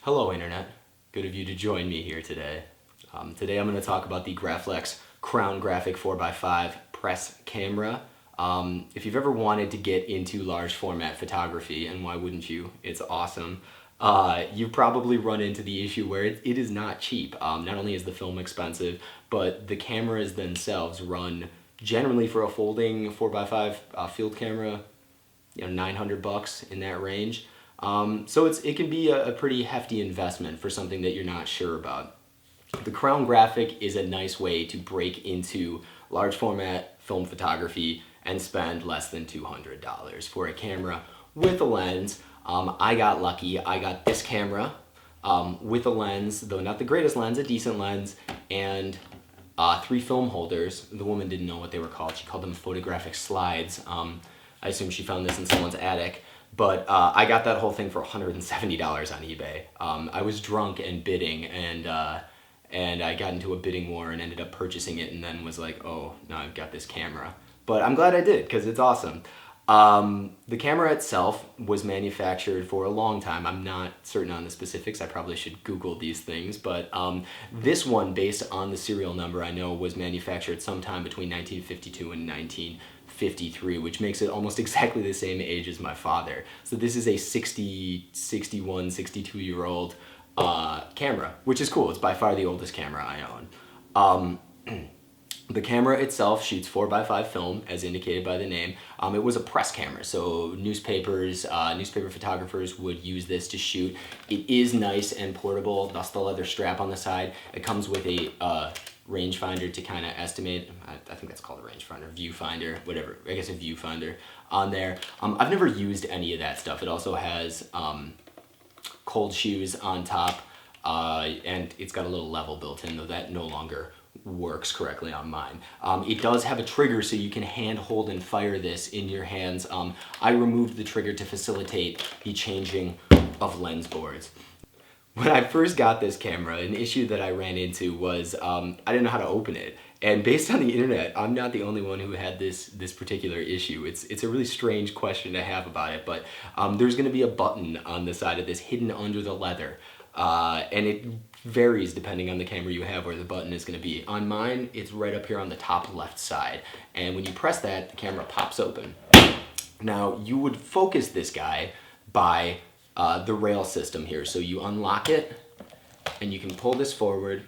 Hello Internet, good of you to join me here today. Today I'm going to talk about the Graflex Crown Graphic 4x5 press camera. If you've ever wanted to get into large format photography, and why wouldn't you, it's awesome, you've probably run into the issue where it is not cheap. Not only is the film expensive, but the cameras themselves run generally for a folding 4x5 field camera, $900 in that range. So it can be a pretty hefty investment for something that you're not sure about. The Crown Graphic is a nice way to break into large format film photography and spend less than $200 for a camera with a lens. I got lucky. I got this camera with a lens, though not the greatest lens, a decent lens, and 3 film holders. The woman didn't know what they were called. She called them photographic slides. I assume she found this in someone's attic. But I got that whole thing for $170 on eBay. I was drunk and bidding, and I got into a bidding war and ended up purchasing it, and then was like, oh, now I've got this camera. But I'm glad I did, because it's awesome. The camera itself was manufactured for a long time. I'm not certain on the specifics. I probably should Google these things. But this one, based on the serial number, I know was manufactured sometime between 1952 and 1953, which makes it almost exactly the same age as my father. So this is a 61, 62-year-old camera, which is cool. It's by far the oldest camera I own. The camera itself shoots 4x5 film, as indicated by the name. It was a press camera, so newspaper photographers would use this to shoot. It is nice and portable, thus the leather strap on the side. It comes with a rangefinder to kind of estimate, I think that's called a rangefinder, viewfinder, whatever, I guess a viewfinder on there. I've never used any of that stuff. It also has cold shoes on top, and it's got a little level built in, though that no longer works correctly on mine. It does have a trigger, so you can hand hold and fire this in your hands. I removed the trigger to facilitate the changing of lens boards. When I first got this camera, an issue that I ran into was I didn't know how to open it. And based on the internet, I'm not the only one who had this particular issue. It's a really strange question to have about it, but there's going to be a button on the side of this hidden under the leather. And it varies depending on the camera you have where the button is going to be. On mine, it's right up here on the top left side. And when you press that, the camera pops open. Now, you would focus this guy by the rail system here. So you unlock it, and you can pull this forward,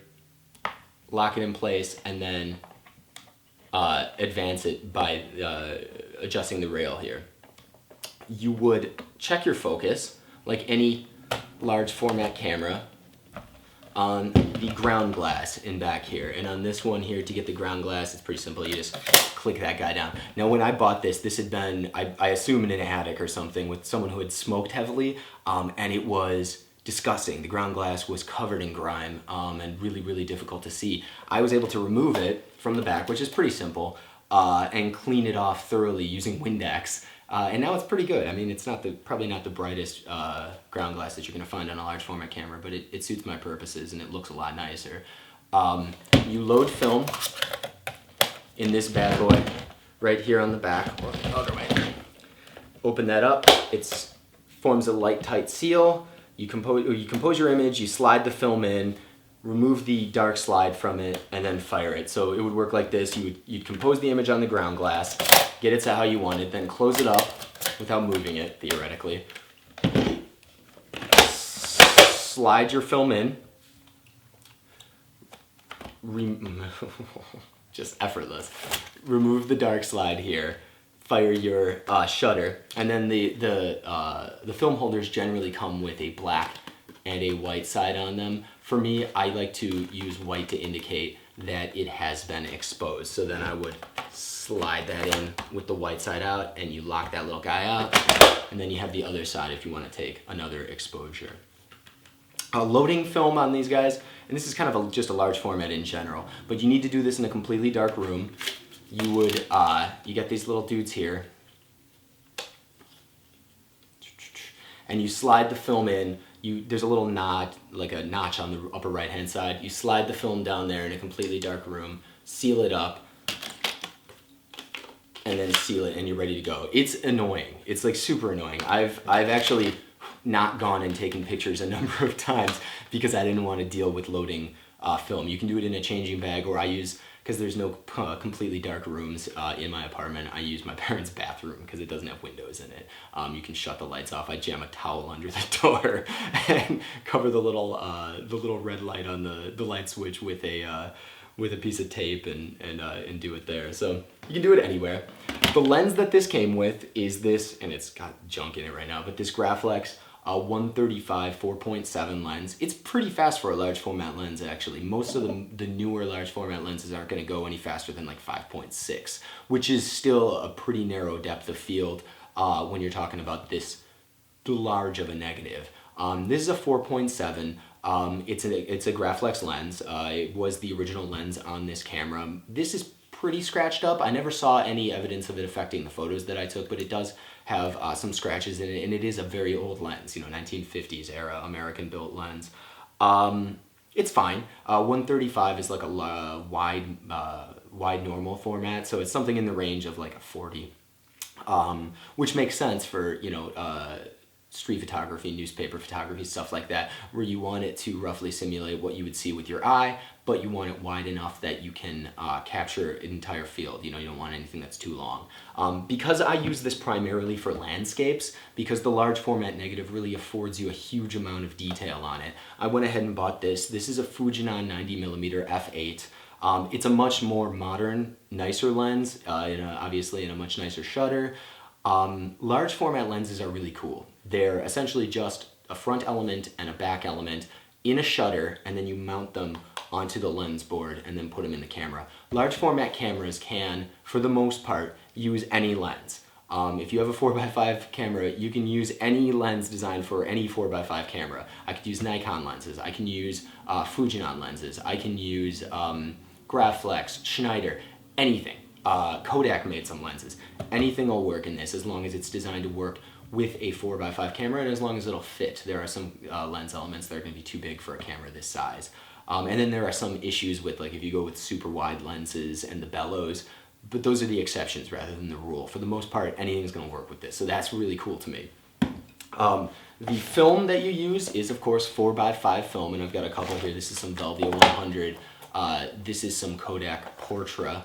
lock it in place, and then advance it by adjusting the rail here. You would check your focus, like any large format camera, on the ground glass in back here. And on this one here, to get the ground glass, it's pretty simple. You just click that guy down. Now, when I bought this, this had been, I assume, in an attic or something with someone who had smoked heavily, and it was disgusting. The ground glass was covered in grime and really, really difficult to see. I was able to remove it from the back, which is pretty simple, and clean it off thoroughly using Windex. And now it's pretty good. I mean, it's probably not the brightest ground glass that you're going to find on a large format camera, but it suits my purposes and it looks a lot nicer. You load film in this bad boy right here on the back, or the other way. Open that up. It forms a light, tight seal. You compose your image, you slide the film in, remove the dark slide from it, and then fire it. So it would work like this. You'd compose the image on the ground glass, get it to how you want it, then close it up without moving it, theoretically. Slide your film in. Just effortless. Remove the dark slide here. Fire your shutter, and then the film holders generally come with a black and a white side on them. For me, I like to use white to indicate that it has been exposed. So then I would slide that in with the white side out, and you lock that little guy out, and then you have the other side if you want to take another exposure. Loading film on these guys, and this is kind of just a large format in general, but you need to do this in a completely dark room. You get these little dudes here, and you slide the film in. There's a little like a notch on the upper right hand side. You slide the film down there in a completely dark room, seal it up, and then seal it, and you're ready to go. It's annoying. It's like super annoying. I've actually not gone and taken pictures a number of times because I didn't want to deal with loading film. You can do it in a changing bag, or I use, because there's no completely dark rooms in my apartment, I use my parents' bathroom because it doesn't have windows in it. You can shut the lights off. I jam a towel under the door and cover the little red light on the light switch with a piece of tape and do it there. So you can do it anywhere. The lens that this came with is this, and it's got junk in it right now, but this Graflex 135 4.7 lens. It's pretty fast for a large format lens, actually. Most of the newer large format lenses aren't going to go any faster than like 5.6, which is still a pretty narrow depth of field when you're talking about this large of a negative. This is a 4.7. It's a Graflex lens. It was the original lens on this camera. This is pretty scratched up. I never saw any evidence of it affecting the photos that I took, but it does have some scratches in it, and it is a very old lens, 1950s era American built lens. It's fine. 135 is like a wide normal format, so it's something in the range of like a 40, which makes sense for street photography, newspaper photography, stuff like that, where you want it to roughly simulate what you would see with your eye, but you want it wide enough that you can capture an entire field. You don't want anything that's too long. Because I use this primarily for landscapes, because the large format negative really affords you a huge amount of detail on it, I went ahead and bought this. This is a Fujinon 90mm f8. It's a much more modern, nicer lens, obviously in a much nicer shutter. Large format lenses are really cool. They're essentially just a front element and a back element in a shutter, and then you mount them onto the lens board and then put them in the camera. Large format cameras can, for the most part, use any lens. If you have a 4x5 camera, you can use any lens designed for any 4x5 camera. I could use Nikon lenses, I can use Fujinon lenses, I can use Graflex, Schneider, anything. Kodak made some lenses. Anything will work in this as long as it's designed to work with a 4x5 camera and as long as it'll fit. There are some lens elements that are going to be too big for a camera this size. And then there are some issues with, like, if you go with super wide lenses and the bellows, but those are the exceptions rather than the rule. For the most part, anything's going to work with this, so that's really cool to me. The film that you use is, of course, 4x5 film, and I've got a couple here. This is some Velvia 100. This is some Kodak Portra.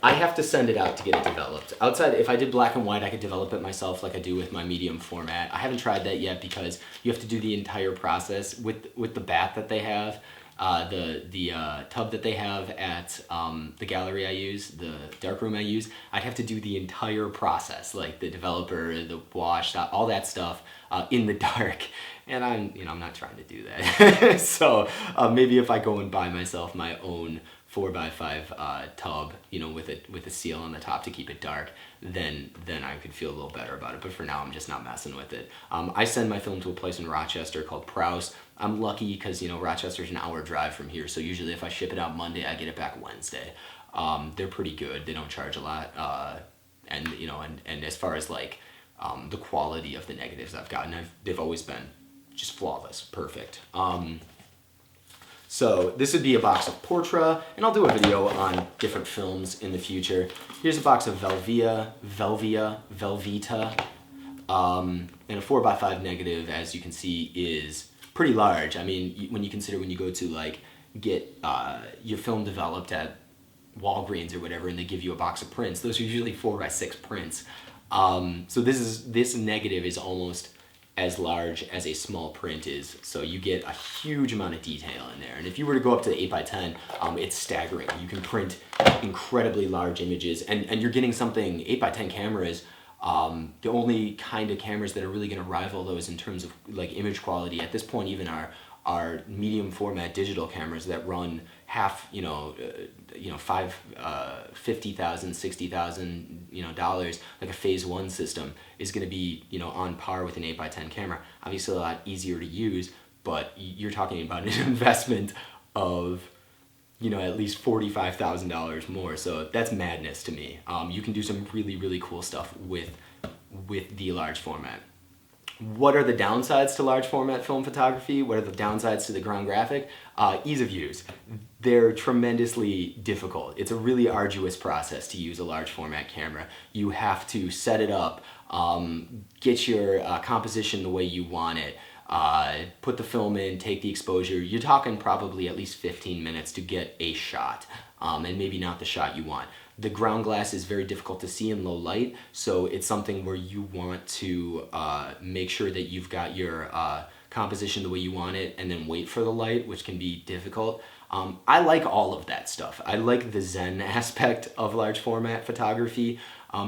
I have to send it out to get it developed. Outside, if I did black and white, I could develop it myself like I do with my medium format. I haven't tried that yet because you have to do the entire process with the bath that they have, the tub that they have at the gallery I use, the darkroom I use. I'd have to do the entire process, like the developer, the wash, all that stuff in the dark. And I'm not trying to do that. So maybe if I go and buy myself my own 4x5 tub, with a seal on the top to keep it dark, then I could feel a little better about it. But for now, I'm just not messing with it. I send my film to a place in Rochester called Prowse. I'm lucky because Rochester's an hour drive from here, so usually if I ship it out Monday, I get it back Wednesday. They're pretty good. They don't charge a lot, and as far as like the quality of the negatives I've gotten, they've always been just flawless, perfect. So this would be a box of Portra, and I'll do a video on different films in the future. Here's a box of Velvia, Velveeta, and a 4x5 negative, as you can see, is pretty large. I mean, when you go to like get your film developed at Walgreens or whatever, and they give you a box of prints, those are usually 4x6 prints. So this negative is almost as large as a small print is, so you get a huge amount of detail in there. And if you were to go up to the 8x10, it's staggering. You can print incredibly large images, and you're getting something. 8x10 cameras, the only kind of cameras that are really going to rival those in terms of like image quality at this point even are medium format digital cameras that run half, $50,000, $60,000, dollars. Like a phase 1 system is going to be, on par with an 8x10 camera. Obviously a lot easier to use, but you're talking about an investment of, at least $45,000 more. So that's madness to me. You can do some really, really cool stuff with the large format. What are the downsides to large format film photography? What are the downsides to the ground graphic? Ease of use. They're tremendously difficult. It's a really arduous process to use a large format camera. You have to set it up, get your composition the way you want it, put the film in, take the exposure. You're talking probably at least 15 minutes to get a shot, and maybe not the shot you want. The ground glass is very difficult to see in low light, so it's something where you want to make sure that you've got your composition the way you want it and then wait for the light, which can be difficult. I like all of that stuff. I like the Zen aspect of large format photography.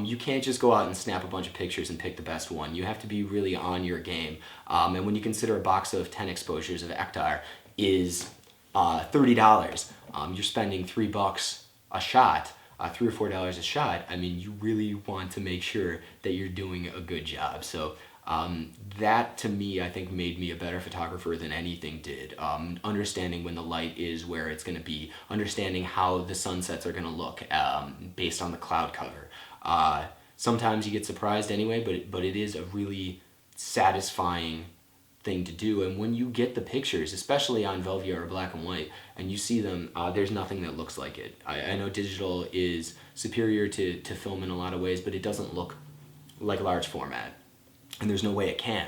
You can't just go out and snap a bunch of pictures and pick the best one. You have to be really on your game. And when you consider a box of 10 exposures of Ektar is $30, you're spending $3 a shot. $3 or $4 a shot. I mean, you really want to make sure that you're doing a good job. So that to me, I think made me a better photographer than anything did. Understanding when the light is where it's going to be, understanding how the sunsets are going to look based on the cloud cover. Sometimes you get surprised anyway, but it is a really satisfying thing to do. And when you get the pictures, especially on Velvia or black and white, and you see them, there's nothing that looks like it. I know digital is superior to film in a lot of ways, but it doesn't look like large format, and there's no way it can.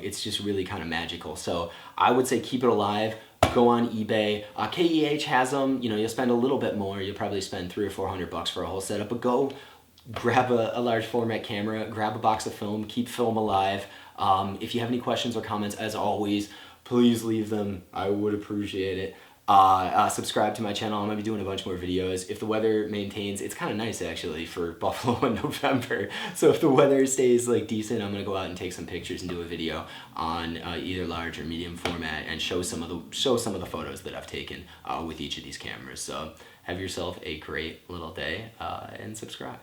It's just really kind of magical. So I would say keep it alive. Go on eBay. KEH has them. You know, you'll spend a little bit more. You'll probably spend $300 or $400 for a whole setup, but go grab a large format camera, grab a box of film, keep film alive. If you have any questions or comments, as always, please leave them. I would appreciate it. Subscribe to my channel. I'm going to be doing a bunch more videos. If the weather maintains, it's kind of nice actually for Buffalo in November. So if the weather stays like decent, I'm going to go out and take some pictures and do a video on either large or medium format and show some of the photos that I've taken with each of these cameras. So have yourself a great little day and subscribe.